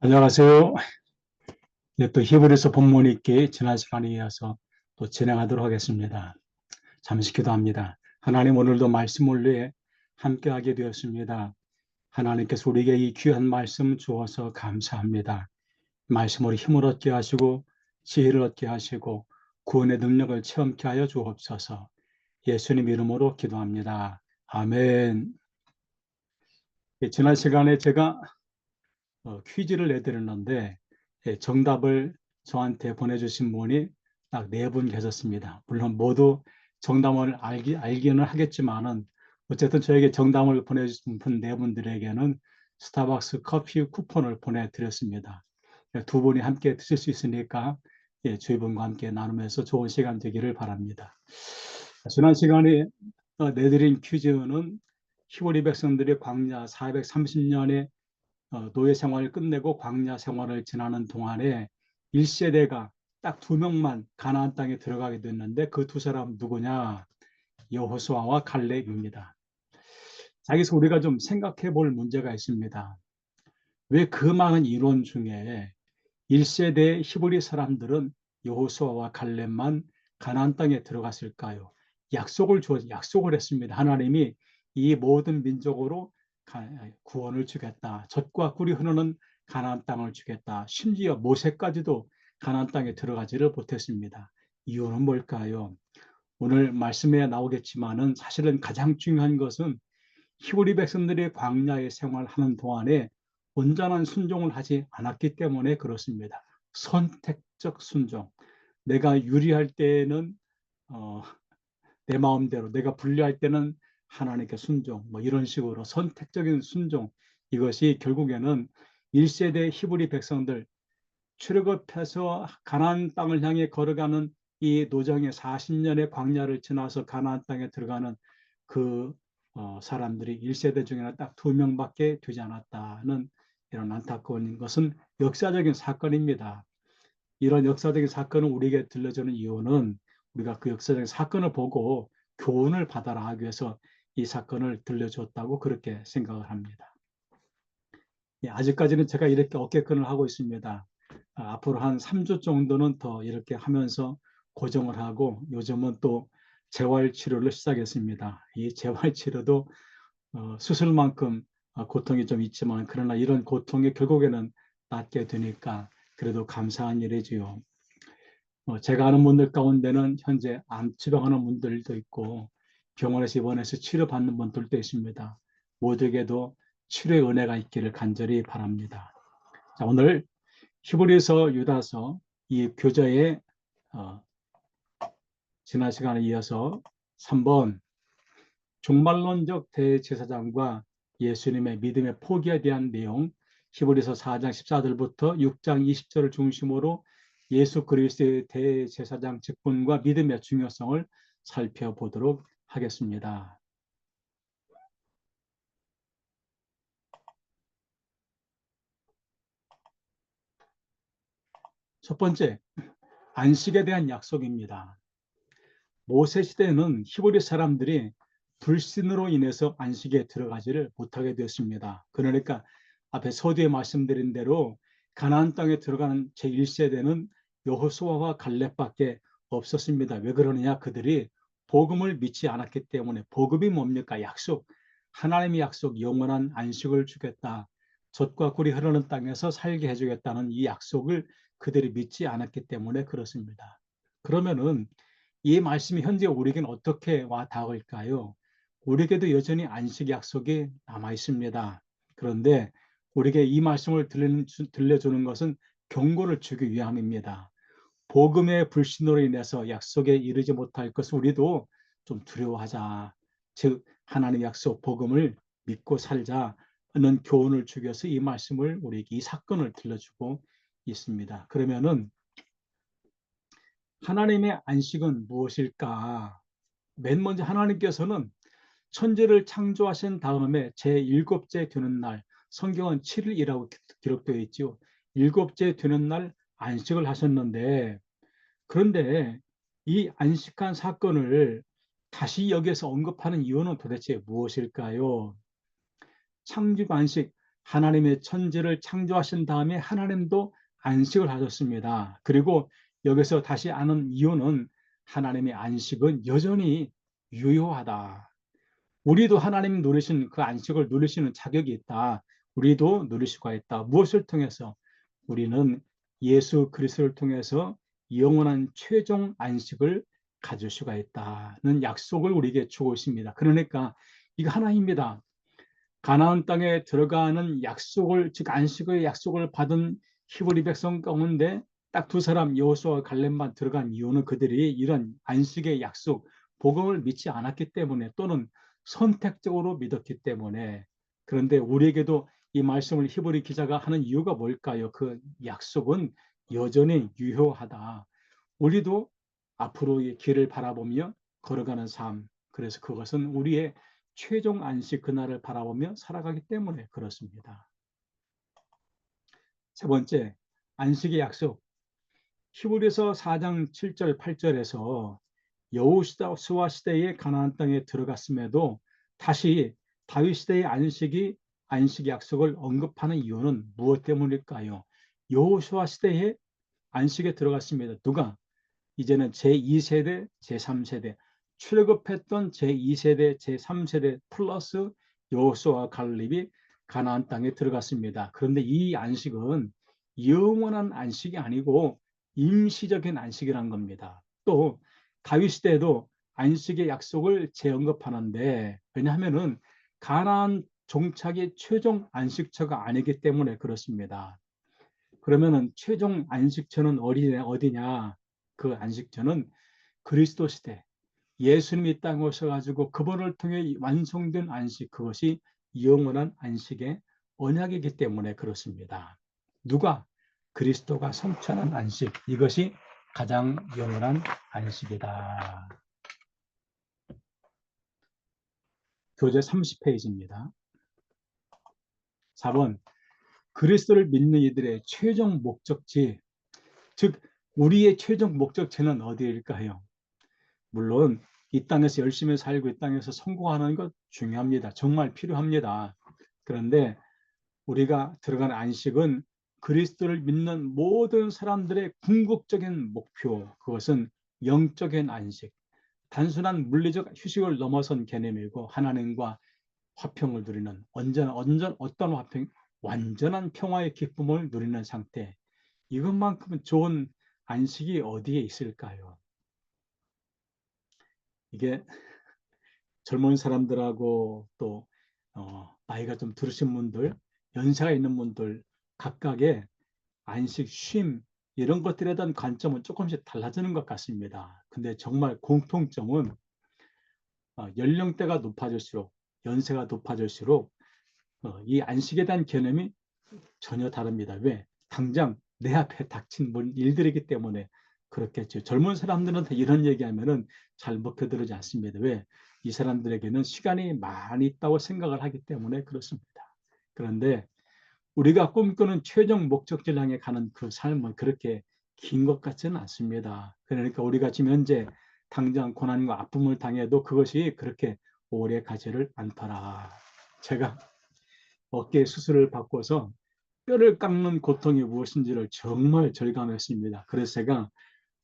안녕하세요. 네, 또 히브리서 본문 읽기 지난 시간에 이어서 또 진행하도록 하겠습니다. 잠시 기도합니다. 하나님, 오늘도 말씀을 위해 함께하게 되었습니다. 하나님께서 우리에게 이 귀한 말씀 주어서 감사합니다. 말씀으로 힘을 얻게 하시고 지혜를 얻게 하시고 구원의 능력을 체험케 하여 주옵소서. 예수님 이름으로 기도합니다. 아멘. 지난 시간에 제가 퀴즈를 내드렸는데 정답을 저한테 보내주신 분이 딱 4분 계셨습니다. 물론 모두 정답을 알기는 하겠지만은 어쨌든 저에게 정답을 보내주신 분 4분들에게는 스타벅스 커피 쿠폰을 보내드렸습니다. 두 분이 함께 드실 수 있으니까 주위 분과 함께 나누면서 좋은 시간 되기를 바랍니다. 지난 시간에 내드린 퀴즈는 히브리 백성들이 광야 430년의 노예 생활을 끝내고 광야 생활을 지나는 동안에 1세대가 딱 2명만 가나안 땅에 들어가게 됐는데 그 두 사람 누구냐? 여호수아와 갈렙입니다. 여기서 우리가 좀 생각해 볼 문제가 있습니다. 왜 그 많은 인원 중에 1세대 히브리 사람들은 여호수아와 갈렙만 가나안 땅에 들어갔을까요? 약속을 했습니다. 하나님이 이 모든 민족으로 구원을 주겠다. 젖과 꿀이 흐르는 가나안 땅을 주겠다. 심지어 모세까지도 가나안 땅에 들어가지를 못했습니다. 이유는 뭘까요? 오늘 말씀에 나오겠지만은 사실은 가장 중요한 것은 히브리 백성들이 광야의 생활하는 동안에 온전한 순종을 하지 않았기 때문에 그렇습니다. 선택적 순종. 내가 유리할 때는 내 마음대로, 내가 불리할 때는 하나님께 순종, 뭐 이런 식으로 선택적인 순종. 이것이 결국에는 1세대 히브리 백성들 출애굽해서 가나안 땅을 향해 걸어가는 이 노정의 40년의 광야를 지나서 가나안 땅에 들어가는 그 사람들이 1세대 중에는 딱 2명밖에 되지 않았다는 이런 안타까운 것은 역사적인 사건입니다. 이런 역사적인 사건을 우리에게 들려주는 이유는 우리가 그 역사적인 사건을 보고 교훈을 받아라 하기 위해서 이 사건을 들려줬다고 그렇게 생각을 합니다. 아직까지는 제가 이렇게 어깨끈을 하고 있습니다. 앞으로 한 3주 정도는 더 이렇게 하면서 고정을 하고 요즘은 또 재활치료를 시작했습니다. 이 재활치료도 수술만큼 고통이 좀 있지만 그러나 이런 고통이 결국에는 낫게 되니까 그래도 감사한 일이지요. 제가 아는 분들 가운데는 현재 암 치료하는 분들도 있고 병원에서 입원해서 치료받는 분들도 있습니다. 모두에게도 치료의 은혜가 있기를 간절히 바랍니다. 자, 오늘 히브리서 유다서 이 교저의 지난 시간에 이어서 3번 종말론적 대제사장과 예수님의 믿음의 포기에 대한 내용, 히브리서 4장 14절부터 6장 20절을 중심으로 예수 그리스도의 대제사장 직분과 믿음의 중요성을 살펴보도록 하겠습니다. 첫 번째, 안식에 대한 약속입니다. 모세 시대에는 히브리 사람들이 불신으로 인해서 안식에 들어가지를 못하게 되었습니다. 그러니까 앞에 서두에 말씀드린 대로 가나안 땅에 들어가는 제1세대는 여호수아와 갈렙밖에 없었습니다. 왜 그러느냐? 그들이 복음을 믿지 않았기 때문에. 복음이 뭡니까? 약속. 하나님의 약속, 영원한 안식을 주겠다. 젖과 꿀이 흐르는 땅에서 살게 해주겠다는 이 약속을 그들이 믿지 않았기 때문에 그렇습니다. 그러면은 이 말씀이 현재 우리에게는 어떻게 와 닿을까요? 우리에게도 여전히 안식 약속이 남아 있습니다. 그런데 우리에게 이 말씀을 들려주는 것은 경고를 주기 위함입니다. 복음의 불신으로 인해서 약속에 이르지 못할 것을 우리도 좀 두려워하자. 즉 하나님의 약속 복음을 믿고 살자는 교훈을 주기 위해서 이 말씀을 우리에게 이 사건을 들려주고 있습니다. 그러면은 하나님의 안식은 무엇일까? 맨 먼저 하나님께서는 천지를 창조하신 다음에 제7째 되는 날, 성경은 7일이라고 기록되어 있죠. 7째 되는 날 안식을 하셨는데, 그런데 이 안식한 사건을 다시 여기서 언급하는 이유는 도대체 무엇일까요? 창조 안식, 하나님의 천지를 창조하신 다음에 하나님도 안식을 하셨습니다. 그리고 여기서 다시 아는 이유는 하나님의 안식은 여전히 유효하다. 우리도 하나님 누리신 그 안식을 누리시는 자격이 있다. 우리도 누릴 수가 있다. 무엇을 통해서? 우리는 예수 그리스도를 통해서 영원한 최종 안식을 가질 수가 있다는 약속을 우리에게 주고 있습니다. 그러니까 이거 하나입니다. 가나안 땅에 들어가는 약속을, 즉 안식의 약속을 받은 히브리 백성 가운데 딱 두 사람 여호수아와 갈렙만 들어간 이유는 그들이 이런 안식의 약속, 복음을 믿지 않았기 때문에, 또는 선택적으로 믿었기 때문에. 그런데 우리에게도 이 말씀을 히브리 기자가 하는 이유가 뭘까요? 그 약속은 여전히 유효하다. 우리도 앞으로의 길을 바라보며 걸어가는 삶, 그래서 그것은 우리의 최종 안식 그날을 바라보며 살아가기 때문에 그렇습니다. 세 번째, 안식의 약속. 히브리서 4장 7절 8절에서 여호수아 시대의 가나안 땅에 들어갔음에도 다시 다윗 시대의 안식 약속을 언급하는 이유는 무엇 때문일까요? 여호수아 시대에 안식에 들어갔습니다. 누가? 이제는 제2세대, 제3세대, 출애굽했던 제2세대, 제3세대 플러스 여호수아와 갈렙이 가나안 땅에 들어갔습니다. 그런데 이 안식은 영원한 안식이 아니고 임시적인 안식이란 겁니다. 또 다윗 시대에도 안식의 약속을 재언급하는데, 왜냐하면은 가나안 종착이 최종 안식처가 아니기 때문에 그렇습니다. 그러면은 최종 안식처는 어디냐? 그 안식처는 그리스도 시대, 예수님이 땅에 오셔가지고 그분을 통해 완성된 안식, 그것이 영원한 안식의 언약이기 때문에 그렇습니다. 누가? 그리스도가 성취하는 안식, 이것이 가장 영원한 안식이다. 교재 30페이지입니다. 4번, 그리스도를 믿는 이들의 최종 목적지, 즉 우리의 최종 목적지는 어디일까요? 물론 이 땅에서 열심히 살고 이 땅에서 성공하는 것 중요합니다. 정말 필요합니다. 그런데 우리가 들어가는 안식은 그리스도를 믿는 모든 사람들의 궁극적인 목표, 그것은 영적인 안식, 단순한 물리적 휴식을 넘어선 개념이고, 하나님과 화평을 누리는 어떤 화평? 완전한 평화의 기쁨을 누리는 상태. 이것만큼은 좋은 안식이 어디에 있을까요? 이게 젊은 사람들하고 또 나이가 좀 들으신 분들, 연세가 있는 분들 각각의 안식, 쉼 이런 것들에 대한 관점은 조금씩 달라지는 것 같습니다. 근데 정말 공통점은 연령대가 높아질수록, 연세가 높아질수록 이 안식에 대한 개념이 전혀 다릅니다. 왜? 당장 내 앞에 닥친 일들이기 때문에 그렇겠죠. 젊은 사람들은 이런 얘기하면은 잘 먹혀들지 않습니다. 왜? 이 사람들에게는 시간이 많이 있다고 생각을 하기 때문에 그렇습니다. 그런데 우리가 꿈꾸는 최종 목적지를 향해 가는 그 삶은 그렇게 긴 것 같지는 않습니다. 그러니까 우리가 지금 현재 당장 고난과 아픔을 당해도 그것이 그렇게 오래 가지를 않더라. 제가 어깨 수술을 받고서 뼈를 깎는 고통이 무엇인지를 정말 절감했습니다. 그래서 제가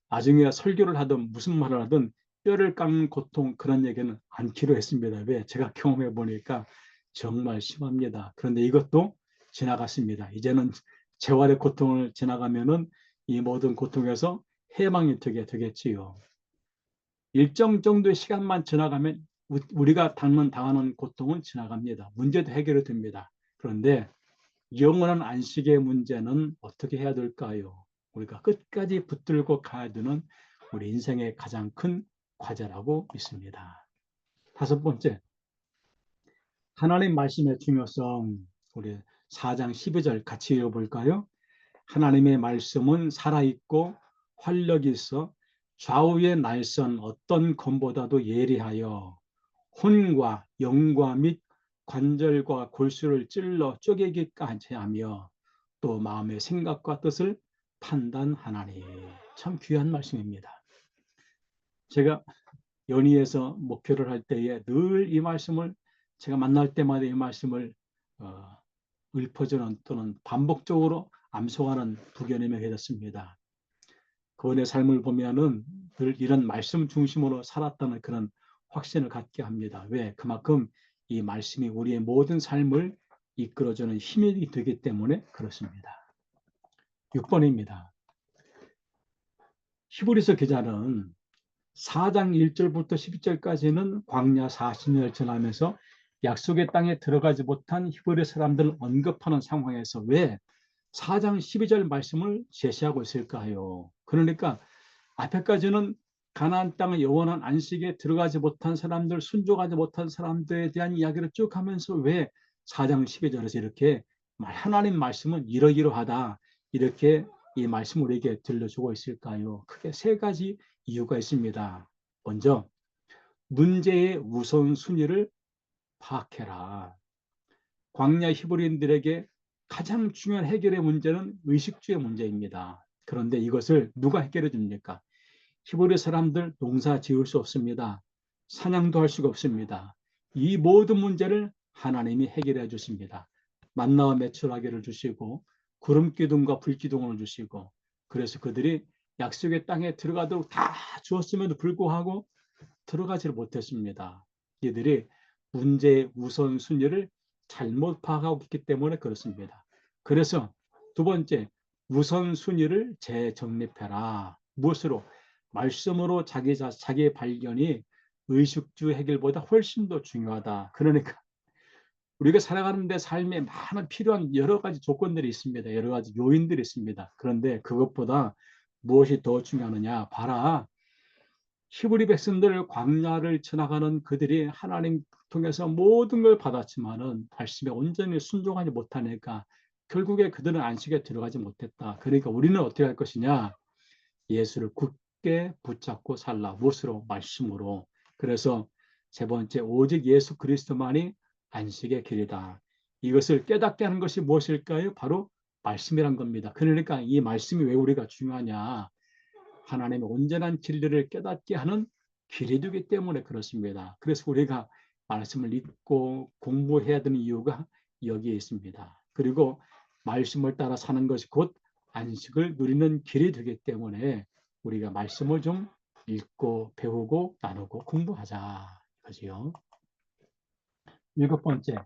나중에 설교를 하든 무슨 말을 하든 뼈를 깎는 고통, 그런 얘기는 않기로 했습니다. 왜? 제가 경험해 보니까 정말 심합니다. 그런데 이것도 지나갔습니다. 이제는 재활의 고통을 지나가면은 이 모든 고통에서 해방이 되겠지요. 일정 정도의 시간만 지나가면 우리가 당하는 고통은 지나갑니다. 문제도 해결이 됩니다. 그런데 영원한 안식의 문제는 어떻게 해야 될까요? 우리가 끝까지 붙들고 가야 되는 우리 인생의 가장 큰 과제라고 믿습니다. 다섯 번째, 하나님 말씀의 중요성. 우리 4장 12절 같이 읽어볼까요? 하나님의 말씀은 살아있고 활력이 있어 좌우의 날선 어떤 검보다도 예리하여 혼과 영과 및 관절과 골수를 찔러 쪼개기까지 하며 또 마음의 생각과 뜻을 판단하나니. 참 귀한 말씀입니다. 제가 연희에서 목회를 할 때에 늘 이 말씀을, 제가 만날 때마다 이 말씀을 읊어주는 또는 반복적으로 암송하는 부교님이 되었습니다. 그분의 삶을 보면은 늘 이런 말씀 중심으로 살았다는 그런 확신을 갖게 합니다. 왜? 그만큼 이 말씀이 우리의 모든 삶을 이끌어주는 힘이 되기 때문에 그렇습니다. 6번입니다. 히브리서 기자는 4장 1절부터 12절까지는 광야 40년을 지나면서 약속의 땅에 들어가지 못한 히브리 사람들을 언급하는 상황에서 왜 4장 12절 말씀을 제시하고 있을까요? 그러니까 앞에까지는 가나안 땅의 영원한 안식에 들어가지 못한 사람들, 순종하지 못한 사람들에 대한 이야기를 쭉 하면서 왜 4장 12절에서 이렇게 하나님 말씀은 이러이러하다 이렇게 이 말씀을 우리에게 들려주고 있을까요? 크게 세 가지 이유가 있습니다. 먼저 문제의 우선순위를 파악해라. 광야 히브리인들에게 가장 중요한 해결의 문제는 의식주의 문제입니다. 그런데 이것을 누가 해결해 줍니까? 히브리 사람들 농사 지을 수 없습니다. 사냥도 할 수가 없습니다. 이 모든 문제를 하나님이 해결해 주십니다. 만나와 메추라기를 주시고 구름 기둥과 불 기둥을 주시고 그래서 그들이 약속의 땅에 들어가도록 다 주었음에도 불구하고 들어가지를 못했습니다. 이들이 문제의 우선순위를 잘못 파악하고 있기 때문에 그렇습니다. 그래서 두 번째, 우선순위를 재정립해라. 무엇으로? 말씀으로 자기의 발견이 의식주 해결보다 훨씬 더 중요하다. 그러니까 우리가 살아가는데 삶에 많은 필요한 여러 가지 조건들이 있습니다. 여러 가지 요인들이 있습니다. 그런데 그것보다 무엇이 더 중요하느냐? 봐라. 히브리 백성들 광야를 지나가는 그들이 하나님 통해서 모든 걸 받았지만은 말씀에 온전히 순종하지 못하니까 결국에 그들은 안식에 들어가지 못했다. 그러니까 우리는 어떻게 할 것이냐? 예수를 굳게 붙잡고 살라. 무엇으로? 말씀으로. 그래서 세 번째, 오직 예수 그리스도만이 안식의 길이다. 이것을 깨닫게 하는 것이 무엇일까요? 바로 말씀이란 겁니다. 그러니까 이 말씀이 왜 우리가 중요하냐? 하나님의 온전한 진리를 깨닫게 하는 길이 되기 때문에 그렇습니다. 그래서 우리가 말씀을 읽고 공부해야 되는 이유가 여기에 있습니다. 그리고 말씀을 따라 사는 것이 곧 안식을 누리는 길이 되기 때문에 우리가 말씀을 좀 읽고 배우고 나누고 공부하자 이거지요. 7번째,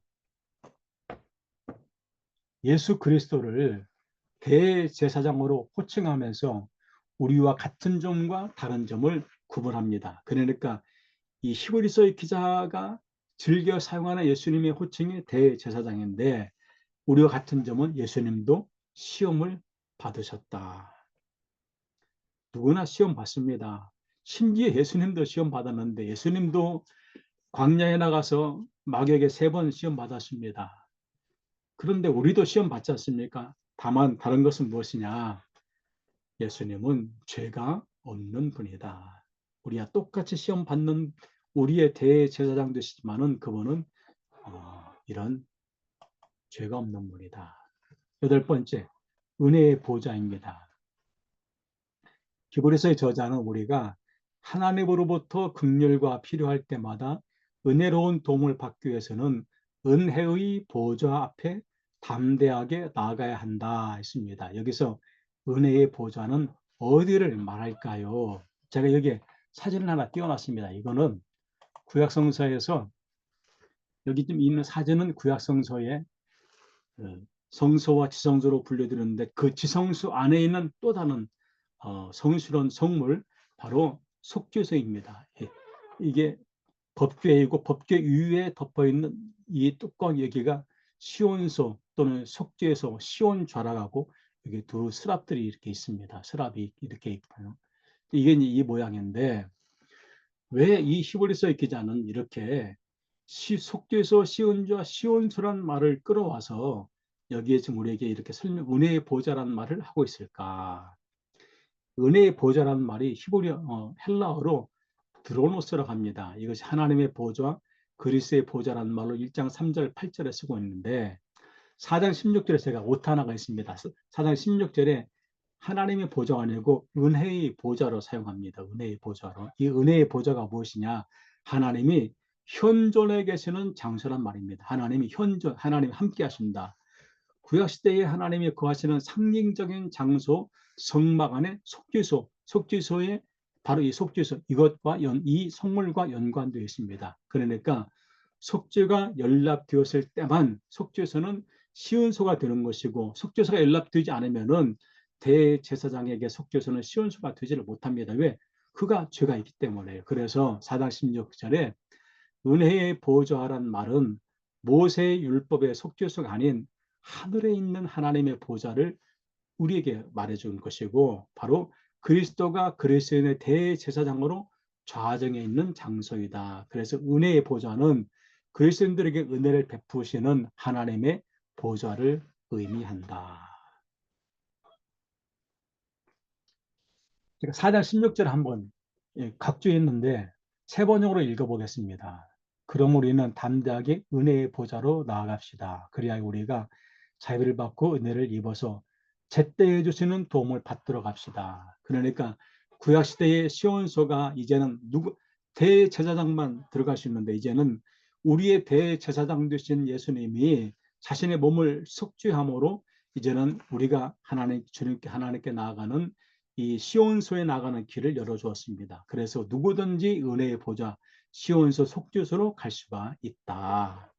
예수 그리스도를 대제사장으로 호칭하면서 우리와 같은 점과 다른 점을 구분합니다. 그러니까 이 히브리서의 기자가 즐겨 사용하는 예수님의 호칭이 대제사장인데 우리와 같은 점은 예수님도 시험을 받으셨다. 누구나 시험 받습니다. 심지어 예수님도 시험 받았는데 예수님도 광야에 나가서 마귀에게 3번 시험 받았습니다. 그런데 우리도 시험 받지 않습니까? 다만 다른 것은 무엇이냐? 예수님은 죄가 없는 분이다. 우리와 똑같이 시험 받는 우리의 대제사장 되시지만은 그분은 이런 죄가 없는 분이다. 8번째, 은혜의 보좌입니다. 히브리서의 저자는 우리가 하나님으로부터 긍휼과 필요할 때마다 은혜로운 도움을 받기 위해서는 은혜의 보좌 앞에 담대하게 나아가야 한다 했습니다. 여기서 은혜의 보좌는 어디를 말할까요? 제가 여기에 사진을 하나 띄워놨습니다. 이거는 구약성서에서 여기 좀 있는 사진은 구약성서에 성소와 지성소로 분류되는데 그 지성소 안에 있는 또 다른 성스러운 성물 바로 속죄소입니다. 이게 법궤이고 법궤 위에 덮어있는 이 뚜껑 여기가 시온소 또는 속죄소, 시온좌락하고 여기 두 스랍들이 이렇게 있습니다. 스랍이 이렇게 있고요. 이게 이 모양인데 왜 이 히브리서의 기자는 이렇게 속죄소, 시온좌, 시온소란 말을 끌어와서 여기에 지금 우리에게 이렇게 은혜의 보좌라는 말을 하고 있을까? 은혜의 보좌라는 말이 헬라어로 드로노스라고 합니다. 이것이 하나님의 보좌, 그리스의 보좌라는 말로 1장 3절, 8절에 쓰고 있는데 4장 16절에 제가 오타나가 있습니다. 4장 16절에 하나님의 보좌가 아니고 은혜의 보좌로 사용합니다. 은혜의 보좌로. 이 은혜의 보좌가 무엇이냐? 하나님이 현존에 계시는 장소란 말입니다. 하나님이 하나님 함께 하신다. 구약시대에 하나님이 거하시는 상징적인 장소, 성막 안에 속죄소에 바로 이 속죄소, 이것과 이 성물과 연관되어 있습니다. 그러니까 속죄가 연락되었을 때만 속죄소는 시온소가 되는 것이고, 속죄소가 연락되지 않으면은 대제사장에게 속죄소는 시온소가 되지를 못합니다. 왜? 그가 죄가 있기 때문에. 그래서 4장 16절에 은혜의 보좌란 말은 모세의 율법의 속죄소가 아닌 하늘에 있는 하나님의 보좌를 우리에게 말해준 것이고, 바로 그리스도가 그리스도인의 대제사장으로 좌정에 있는 장소이다. 그래서 은혜의 보좌는 그리스도인들에게 은혜를 베푸시는 하나님의 보좌를 의미한다. 제가 4장 16절 한번 각주했는데 세 번역으로 읽어보겠습니다. 그럼 우리는 담대하게 은혜의 보좌로 나아갑시다. 그래야 우리가 자비를 받고 은혜를 입어서 제때에 주시는 도움을 받도록 합시다. 그러니까 구약시대의 시온소가 이제는 대제사장만 들어갈 수 있는데, 이제는 우리의 대제사장 되신 예수님이 자신의 몸을 속죄함으로 이제는 우리가 하나님께 나아가는 이 시온소에 나가는 길을 열어주었습니다. 그래서 누구든지 은혜의 보좌 시온소 속죄소로 갈 수가 있다.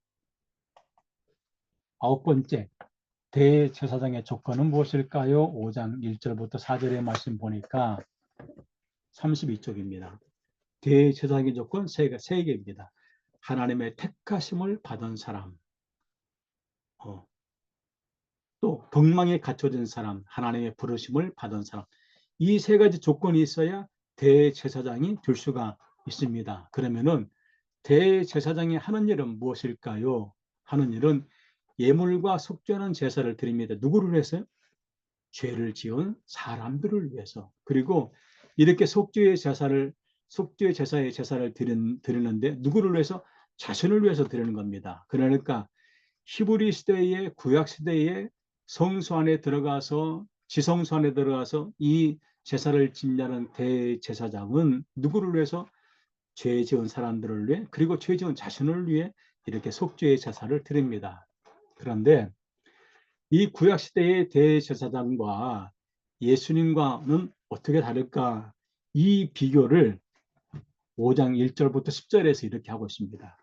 아홉 번째, 대제사장의 조건은 무엇일까요? 5장 1절부터 4절의 말씀 보니까 32쪽입니다. 대제사장의 조건 세 개입니다. 하나님의 택하심을 받은 사람, 또 법망에 갖춰진 사람, 하나님의 부르심을 받은 사람, 이 세 가지 조건이 있어야 대제사장이 될 수가 있습니다. 그러면은 대제사장이 하는 일은 무엇일까요? 하는 일은 예물과 속죄하는 제사를 드립니다. 누구를 위해서요? 죄를 지은 사람들을 위해서. 그리고 이렇게 속죄의 제사의 제사를 드리는데 누구를 위해서? 자신을 위해서 드리는 겁니다. 그러니까 히브리 시대의 구약 시대의 성소 안에 들어가서 지성소 안에 들어가서 이 제사를 지내는 대제사장은 누구를 위해서? 죄 지은 사람들을 위해, 그리고 죄 지은 자신을 위해 이렇게 속죄의 제사를 드립니다. 그런데 이 구약 시대의 대제사장과 예수님과는 어떻게 다를까? 이 비교를 5장 1절부터 10절에서 이렇게 하고 있습니다.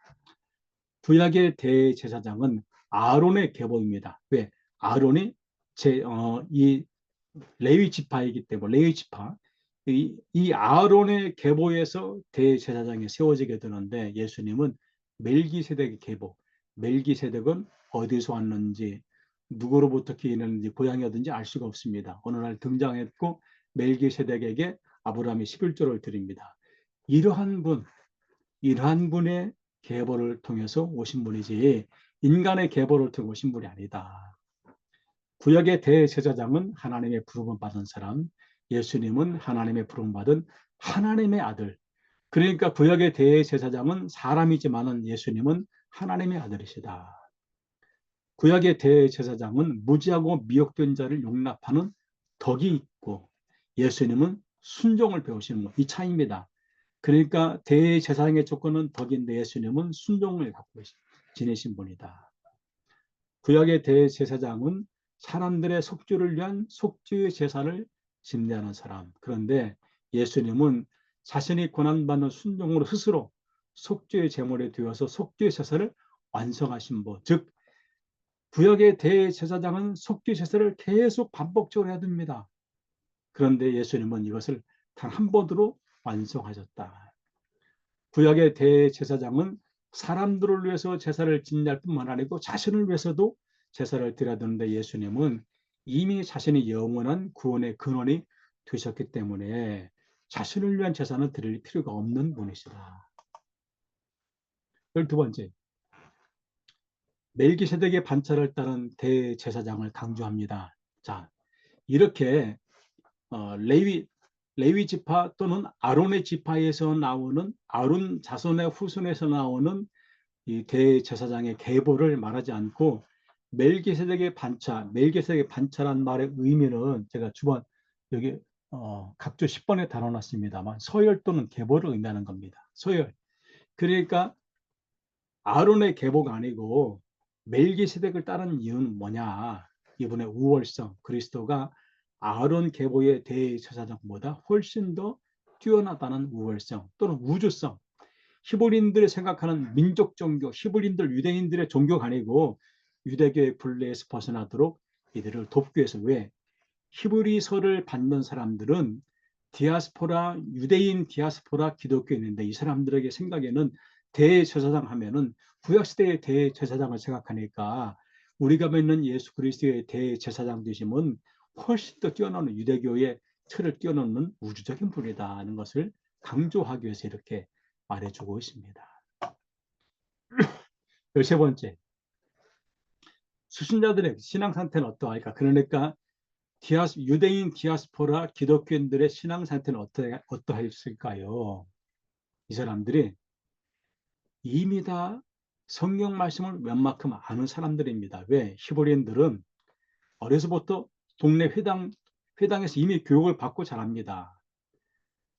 구약의 대제사장은 아론의 계보입니다. 왜? 아론이 이 레위 지파이기 때문에, 레위 지파, 이 아론의 계보에서 대제사장이 세워지게 되는데, 예수님은 멜기세덱의 계보, 멜기세덱은 어디서 왔는지, 누구로부터 기인했는지, 고향이 어딘지 알 수가 없습니다. 어느 날 등장했고 멜기세덱에게 아브라함이 11조를 드립니다. 이러한 분의 계보를 통해서 오신 분이지 인간의 계보를 통해 오신 분이 아니다. 구약의 대제사장은 하나님의 부름을 받은 사람, 예수님은 하나님의 부름을 받은 하나님의 아들. 그러니까 구약의 대제사장은 사람이지만은 예수님은 하나님의 아들이시다. 구약의 대제사장은 무지하고 미혹된 자를 용납하는 덕이 있고, 예수님은 순종을 배우시는 것, 이 차이입니다. 그러니까 대제사장의 조건은 덕인데 예수님은 순종을 갖고 지내신 분이다. 구약의 대제사장은 사람들의 속죄를 위한 속죄의 제사를 집례하는 사람. 그런데 예수님은 자신이 고난받는 순종으로 스스로 속죄의 제물이 되어서 속죄의 제사를 완성하신 분. 즉 구약의 대제사장은 속죄 제사를 계속 반복적으로 해야 됩니다. 그런데 예수님은 이것을 단 한 번으로 완성하셨다. 구약의 대제사장은 사람들을 위해서 제사를 지낼 뿐만 아니고 자신을 위해서도 제사를 드려야 되는데, 예수님은 이미 자신이 영원한 구원의 근원이 되셨기 때문에 자신을 위한 제사는 드릴 필요가 없는 분이시다. 12번째, 멜기세덱의 반차를 따른 대제사장을 강조합니다. 자, 이렇게 레위 지파 또는 아론의 지파에서 나오는, 아론 자손의 후손에서 나오는 이 대제사장의 계보를 말하지 않고 멜기세덱의 반차란 말의 의미는 제가 주번 여기 각조 10번에 다뤄놨습니다만 서열 또는 계보를 의미하는 겁니다. 서열. 그러니까 아론의 계보가 아니고 멜기세덱을 따른 이유는 뭐냐? 이분의 우월성, 그리스도가 아론 계보의 대제사장보다 훨씬 더 뛰어나다는 우월성 또는 우주성, 히브리인들이 생각하는 민족 종교, 히브리인들 유대인들의 종교가 아니고 유대교의 굴레에서 벗어나도록 이들을 돕기 위해서. 왜? 히브리서를 받는 사람들은 디아스포라, 유대인 디아스포라 기독교인인데 이 사람들에게 생각에는 대제사장 하면은 구약시대의 대제사장을 생각하니까 우리가 믿는 예수 그리스도의 대제사장 되심은 훨씬 더 뛰어나는 유대교의 틀을 뛰어넘는 우주적인 분이다는 것을 강조하기 위해서 이렇게 말해주고 있습니다. 13번째, 수신자들의 신앙 상태는 어떠할까? 그러니까 유대인 디아스포라 기독교인들의 신앙 상태는 어떠했을까요? 이 사람들이 이미 다 성경 말씀을 웬만큼 아는 사람들입니다. 왜? 히브리인들은 어려서부터 동네 회당에서 이미 교육을 받고 자랍니다.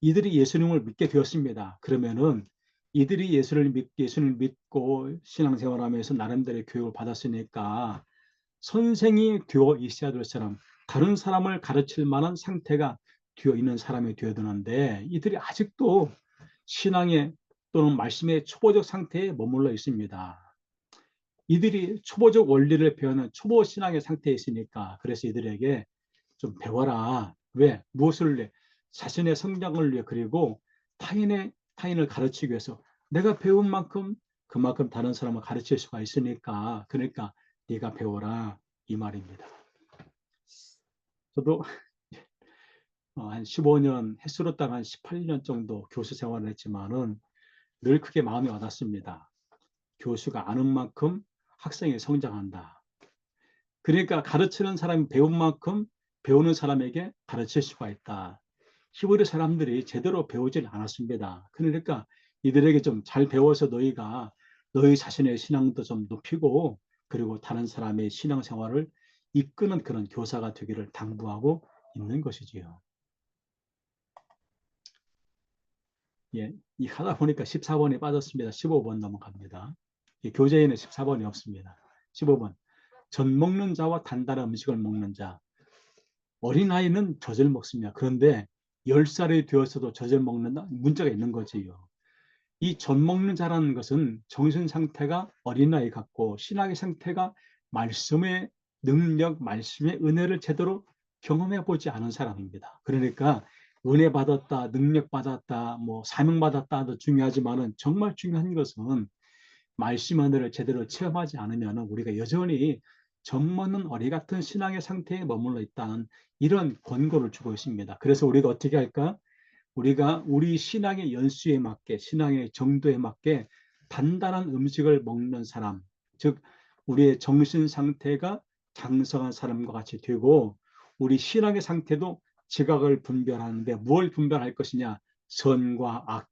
이들이 예수님을 믿게 되었습니다. 그러면은 이들이 예수를 믿고 신앙생활하면서 나름대로 교육을 받았으니까 선생이 되어 있어야 될 사람, 다른 사람을 가르칠 만한 상태가 되어 있는 사람이 되어야 되는데 이들이 아직도 신앙의 또는 말씀의 초보적 상태에 머물러 있습니다. 이들이 초보적 원리를 배우는 초보 신앙의 상태에 있으니까 그래서 이들에게 좀 배워라. 왜? 무엇을 위해? 자신의 성장을 위해. 그리고 타인을 가르치기 위해서 내가 배운 만큼 그만큼 다른 사람을 가르칠 수가 있으니까 그러니까 네가 배워라 이 말입니다. 저도 한 15년 햇수로땅 한 18년 정도 교수 생활을 했지만은 늘 크게 마음이 와닿습니다. 교수가 아는 만큼 학생이 성장한다. 그러니까 가르치는 사람이 배운 만큼 배우는 사람에게 가르칠 수가 있다. 히브리 사람들이 제대로 배우질 않았습니다. 그러니까 이들에게 좀 잘 배워서 너희 자신의 신앙도 좀 높이고 그리고 다른 사람의 신앙생활을 이끄는 그런 교사가 되기를 당부하고 있는 것이지요. 예, 이 하다 보니까 14번이 빠졌습니다. 15번 넘어갑니다. 교재에는 14번이 없습니다. 15번. 젖 먹는 자와 단단한 음식을 먹는 자. 어린아이는 젖을 먹습니다. 그런데 10살이 되었어도 젖을 먹는다? 문제가 있는 거지요. 이 젖 먹는 자라는 것은 정신 상태가 어린아이 같고 신앙의 상태가 말씀의 능력, 말씀의 은혜를 제대로 경험해 보지 않은 사람입니다. 그러니까 은혜 받았다, 능력 받았다, 뭐 사명 받았다도 중요하지만은 정말 중요한 것은 말씀 은혜를 제대로 체험하지 않으면 우리가 여전히 젖먹는 어리 같은 신앙의 상태에 머물러 있다는 이런 권고를 주고 있습니다. 그래서 우리가 어떻게 할까? 우리가 우리 신앙의 연수에 맞게, 신앙의 정도에 맞게 단단한 음식을 먹는 사람, 즉 우리의 정신 상태가 장성한 사람과 같이 되고 우리 신앙의 상태도 지각을 분별하는데 뭘 분별할 것이냐? 선과 악,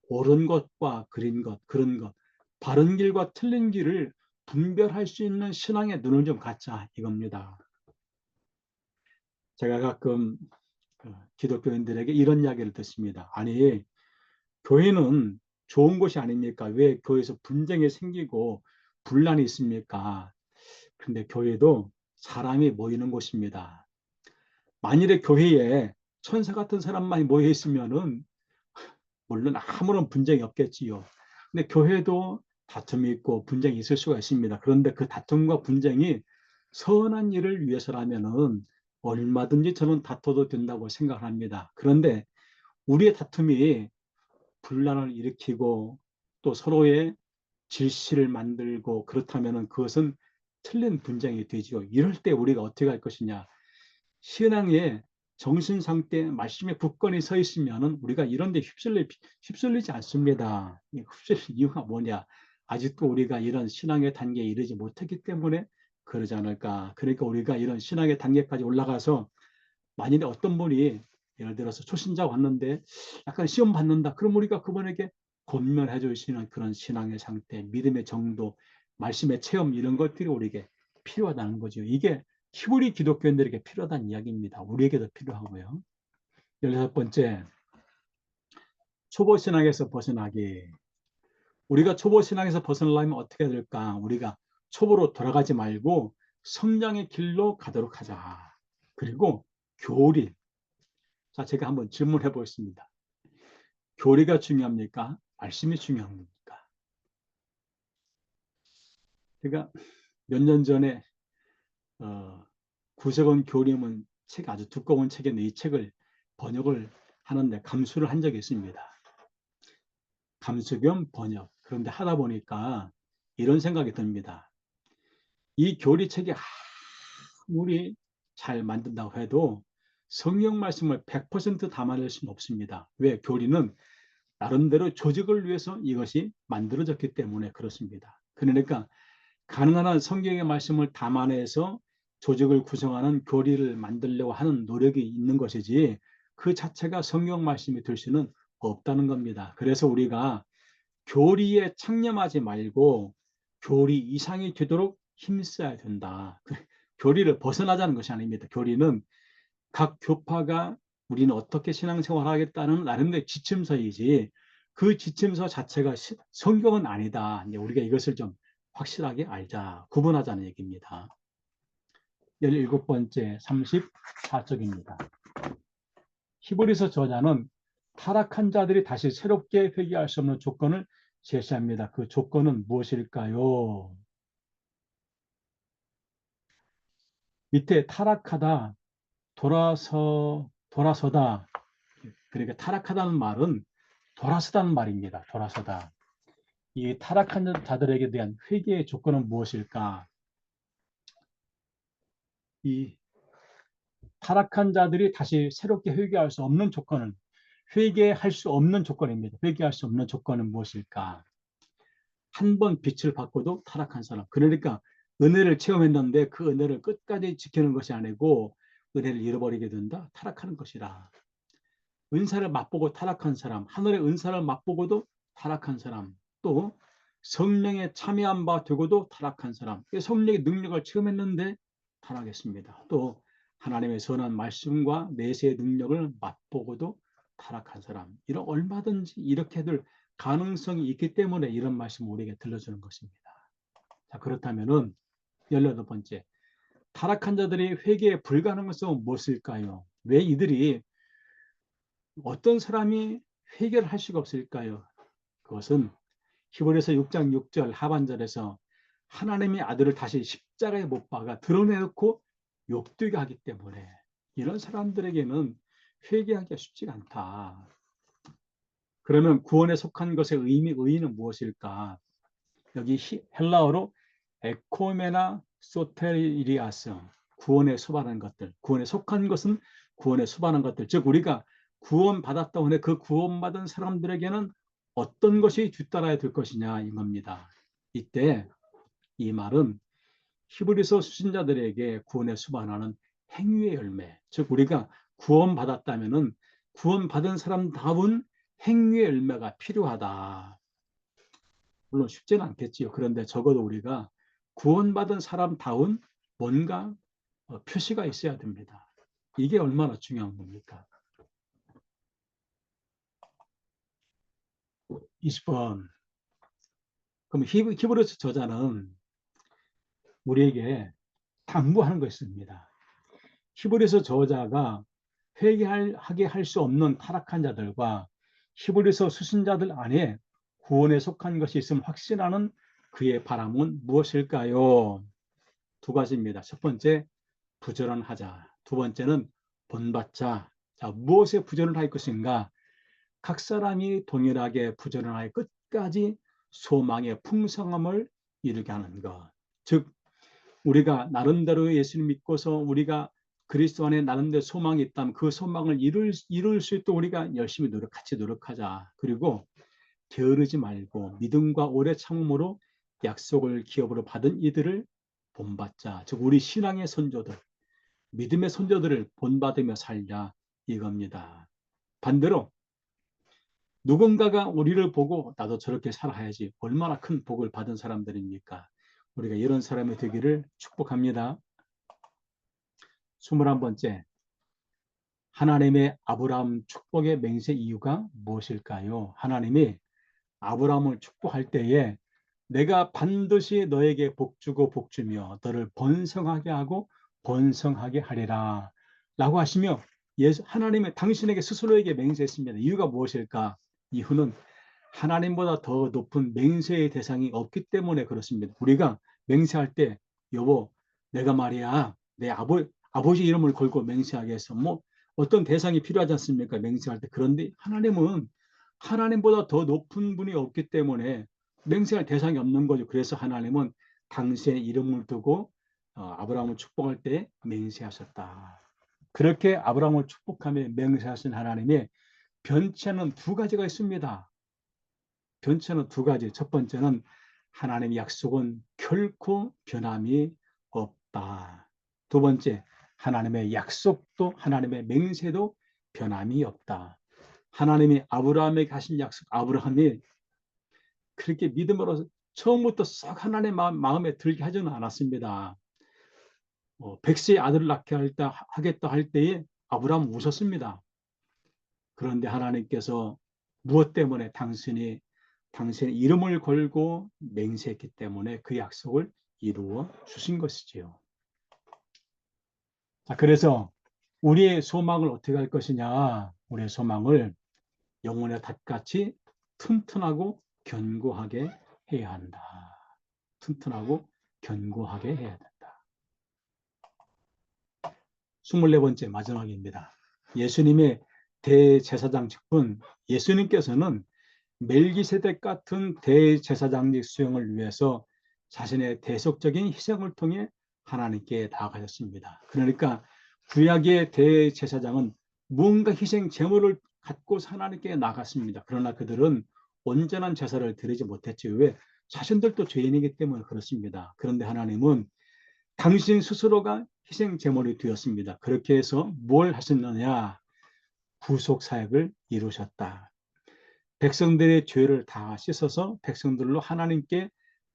옳은 것과 그린 것, 그런 것, 바른 길과 틀린 길을 분별할 수 있는 신앙의 눈을 좀 갖자 이겁니다. 제가 가끔 기독교인들에게 이런 이야기를 듣습니다. 아니, 교회는 좋은 곳이 아닙니까? 왜 교회에서 분쟁이 생기고 분란이 있습니까? 근데 교회도 사람이 모이는 곳입니다. 만일에 교회에 천사 같은 사람만이 모여 있으면은 물론 아무런 분쟁이 없겠지요. 근데 교회도 다툼이 있고 분쟁이 있을 수가 있습니다. 그런데 그 다툼과 분쟁이 선한 일을 위해서라면은 얼마든지 저는 다퉈도 된다고 생각합니다. 그런데 우리의 다툼이 분란을 일으키고 또 서로의 질시를 만들고 그렇다면은 그것은 틀린 분쟁이 되지요. 이럴 때 우리가 어떻게 할 것이냐? 신앙의 정신 상태, 말씀에 굳건히 서 있으면은 우리가 이런 데 휩쓸리지 않습니다. 휩쓸릴 이유가 뭐냐? 아직도 우리가 이런 신앙의 단계에 이르지 못했기 때문에 그러지 않을까? 그러니까 우리가 이런 신앙의 단계까지 올라가서 만일에 어떤 분이 예를 들어서 초신자 왔는데 약간 시험 받는다. 그럼 우리가 그분에게 권면해 주시는 그런 신앙의 상태, 믿음의 정도, 말씀의 체험 이런 것들이 우리에게 필요하다는 거죠. 이게 히브리 기독교인들에게 필요하다는 이야기입니다. 우리에게도 필요하고요. 16번째, 초보 신앙에서 벗어나기. 우리가 초보 신앙에서 벗어나려면 어떻게 해야 될까? 우리가 초보로 돌아가지 말고 성장의 길로 가도록 하자. 그리고 교리. 자, 제가 한번 질문해 보겠습니다. 교리가 중요합니까? 말씀이 중요합니까? 제가 몇 년 전에 구석원 교리문 책, 아주 두꺼운 책인데 이 책을 번역을 하는데 감수를 한 적이 있습니다. 감수 겸 번역. 그런데 하다 보니까 이런 생각이 듭니다. 이 교리책이 아무리 잘 만든다고 해도 성경 말씀을 100% 담아낼 수는 없습니다. 왜? 교리는 나름대로 조직을 위해서 이것이 만들어졌기 때문에 그렇습니다. 그러니까 가능한 한 성경의 말씀을 담아내서 조직을 구성하는 교리를 만들려고 하는 노력이 있는 것이지 그 자체가 성경 말씀이 될 수는 없다는 겁니다. 그래서 우리가 교리에 창념하지 말고 교리 이상이 되도록 힘써야 된다. 교리를 벗어나자는 것이 아닙니다. 교리는 각 교파가 우리는 어떻게 신앙생활을 하겠다는 나름대로 지침서이지 그 지침서 자체가 성경은 아니다. 이제 우리가 이것을 좀 확실하게 알자, 구분하자는 얘기입니다. 17번째 34쪽입니다. 히브리서 저자는 타락한 자들이 다시 새롭게 회개할 수 없는 조건을 제시합니다. 그 조건은 무엇일까요? 밑에 타락하다, 돌아서다. 그러니까 타락하다는 말은 돌아서다는 말입니다. 돌아서다. 이 타락한 자들에게 대한 회개의 조건은 무엇일까? 이 타락한 자들이 다시 새롭게 회개할 수 없는 조건은 회개할 수 없는 조건입니다. 회개할 수 없는 조건은 무엇일까? 한 번 빛을 받고도 타락한 사람. 그러니까 은혜를 체험했는데 그 은혜를 끝까지 지키는 것이 아니고 은혜를 잃어버리게 된다. 타락하는 것이라. 은사를 맛보고 타락한 사람, 하늘의 은사를 맛보고도 타락한 사람, 또 성령에 참여한 바 되고도 타락한 사람, 성령의 능력을 체험했는데 타락했습니다. 또 하나님의 선한 말씀과 내세의 능력을 맛보고도 타락한 사람, 이런 얼마든지 이렇게 될 가능성이 있기 때문에 이런 말씀을 우리에게 들려주는 것입니다. 자, 그렇다면은 18번째, 타락한 자들이 회개에 불가능한 것은 무엇일까요? 왜 이들이 어떤 사람이 회개를 할 수가 없을까요? 그것은 히브리서 6장 6절 하반절에서 하나님의 아들을 다시 십자가에 못 박아 드러내놓고 욕되게 하기 때문에 이런 사람들에게는 회개하기가 쉽지가 않다. 그러면 구원에 속한 것의 의의는 무엇일까? 여기 헬라어로 에코메나 소테리아스, 구원에 수반한 것들, 구원에 속한 것은 구원에 수반한 것들, 즉 우리가 구원받았다고 해 그 구원받은 사람들에게는 어떤 것이 뒤따라야 될 것이냐 이 겁니다. 이때 이 말은 히브리서 수신자들에게 구원에 수반하는 행위의 열매, 즉 우리가 구원받았다면은 구원받은 사람다운 행위의 열매가 필요하다. 물론 쉽지는 않겠지요. 그런데 적어도 우리가 구원받은 사람다운 뭔가 표시가 있어야 됩니다. 이게 얼마나 중요한 겁니까? 20번. 그럼 히브리서 저자는 우리에게 당부하는 것입니다. 히브리서 저자가 회개하게 할 수 없는 타락한 자들과 히브리서 수신자들 안에 구원에 속한 것이 있음을 확신하는 그의 바람은 무엇일까요? 두 가지입니다. 첫 번째, 부지런하자. 두 번째는 본받자. 자, 무엇에 부지런할 것인가? 각 사람이 동일하게 부지런하여 끝까지 소망의 풍성함을 이루게 하는 것. 즉 우리가 나름대로 예수를 믿고서 우리가 그리스도 안에 나름대로 소망이 있다면 그 소망을 이룰 수 있도록 우리가 열심히 같이 노력하자. 그리고 게으르지 말고 믿음과 오래 참음으로 약속을 기업으로 받은 이들을 본받자. 즉 우리 신앙의 선조들, 믿음의 선조들을 본받으며 살자 이겁니다. 반대로 누군가가 우리를 보고 나도 저렇게 살아야지 얼마나 큰 복을 받은 사람들입니까? 우리가 이런 사람이 되기를 축복합니다. 21번째, 하나님의 아브라함 축복의 맹세 이유가 무엇일까요? 하나님이 아브라함을 축복할 때에 내가 반드시 너에게 복주고 복주며 너를 번성하게 하고 번성하게 하리라 라고 하시며 하나님의 당신에게 스스로에게 맹세했습니다. 이유가 무엇일까? 이유는 하나님보다 더 높은 맹세의 대상이 없기 때문에 그렇습니다. 우리가 맹세할 때 여보 내가 말이야 내 아버지 이름을 걸고 맹세하게 해서 뭐 어떤 대상이 필요하지 않습니까? 맹세할 때. 그런데 하나님은 하나님보다 더 높은 분이 없기 때문에 맹세할 대상이 없는 거죠. 그래서 하나님은 당신의 이름을 두고 아브라함을 축복할 때 맹세하셨다. 그렇게 아브라함을 축복하며 맹세하신 하나님의 변체는 두 가지가 있습니다. 변체는 두 가지. 첫 번째는 하나님의 약속은 결코 변함이 없다. 두 번째, 하나님의 약속도 하나님의 맹세도 변함이 없다. 하나님이 아브라함에게 하신 약속, 아브라함이 그렇게 믿음으로 처음부터 썩 하나님의 마음에 들게 하지는 않았습니다. 100세의 아들을 낳게 하겠다 할 때에 아브라함은 웃었습니다. 그런데 하나님께서 무엇 때문에 당신의 이름을 걸고 맹세했기 때문에 그 약속을 이루어 주신 것이지요. 자, 그래서 우리의 소망을 어떻게 할 것이냐? 우리의 소망을 영혼의 닷같이 튼튼하고 견고하게 해야 한다. 튼튼하고 견고하게 해야 된다. 24번째 마지막입니다. 예수님의 대제사장직분, 예수님께서는 멜기세덱 같은 대제사장직 수행을 위해서 자신의 대속적인 희생을 통해 하나님께 나아가셨습니다. 그러니까 구약의 대제사장은 무언가 희생 제물을 갖고 하나님께 나갔습니다. 그러나 그들은 온전한 제사를 드리지 못했지. 왜? 자신들도 죄인이기 때문에 그렇습니다. 그런데 하나님은 당신 스스로가 희생 제물이 되었습니다. 그렇게 해서 뭘 하셨느냐? 구속 사역을 이루셨다. 백성들의 죄를 다 씻어서 백성들로 하나님께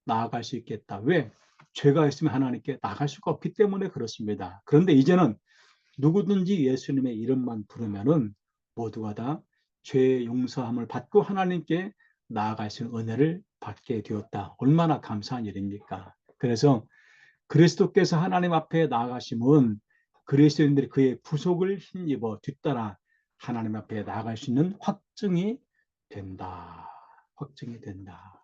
나아갈 수 있겠다. 왜? 죄가 있으면 하나님께 나갈 수가 없기 때문에 그렇습니다. 그런데 이제는 누구든지 예수님의 이름만 부르면은 모두가 다 죄 용서함을 받고 하나님께 나아갈 수 있는 은혜를 받게 되었다. 얼마나 감사한 일입니까? 그래서 그리스도께서 하나님 앞에 나아가심은 그리스도인들이 그의 부속을 힘입어 뒤따라 하나님 앞에 나아갈 수 있는 확증이 된다. 확증이 된다.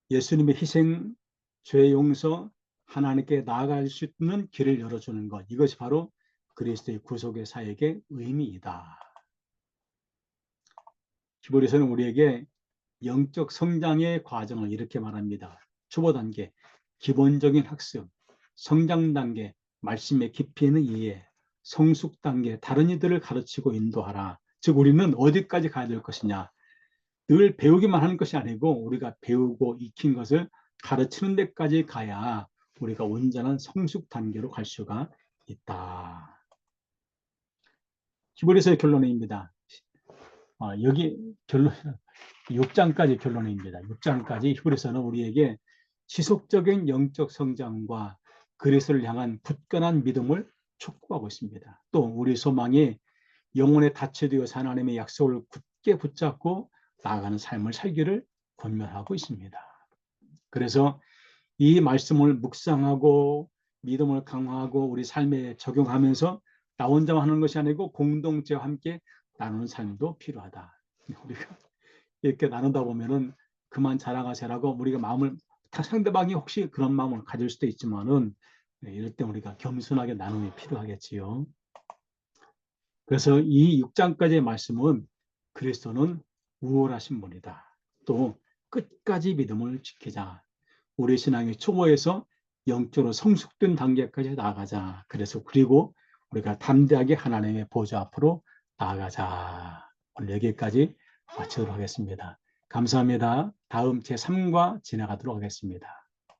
예수님의 희생, 죄 용서, 하나님께 나아갈 수 있는 길을 열어주는 것. 이것이 바로 그리스도의 구속의 사역의 의미이다. 히브리서는 우리에게 영적 성장의 과정을 이렇게 말합니다. 초보 단계, 기본적인 학습, 성장 단계, 말씀의 깊이 있는 이해, 성숙 단계, 다른 이들을 가르치고 인도하라. 즉 우리는 어디까지 가야 될 것이냐. 늘 배우기만 하는 것이 아니고 우리가 배우고 익힌 것을 가르치는 데까지 가야 우리가 온전한 성숙 단계로 갈 수가 있다. 히브리서의 결론입니다. 여기 결론 6장까지 결론입니다. 6장까지 히브리서는 우리에게 지속적인 영적 성장과 그리스도를 향한 굳건한 믿음을 촉구하고 있습니다. 또 우리 소망이 영혼의 닻이 되어 하나님의 약속을 굳게 붙잡고 나아가는 삶을 살기를 권면하고 있습니다. 그래서 이 말씀을 묵상하고 믿음을 강화하고 우리 삶에 적용하면서 나 혼자만 하는 것이 아니고 공동체와 함께 나누는 삶도 필요하다. 우리가 이렇게 나누다 보면은 그만 자랑하세라고 우리가 마음을 상대방이 혹시 그런 마음을 가질 수도 있지만은 이럴 때 우리가 겸손하게 나눔이 필요하겠지요. 그래서 이 6장까지의 말씀은 그리스도는 우월하신 분이다. 또 끝까지 믿음을 지키자. 우리 신앙의 초보에서 영적으로 성숙된 단계까지 나아가자. 그래서 그리고 우리가 담대하게 하나님의 보좌 앞으로 나아가자. 오늘 여기까지 마치도록 하겠습니다. 감사합니다. 다음 제3과 지나가도록 하겠습니다.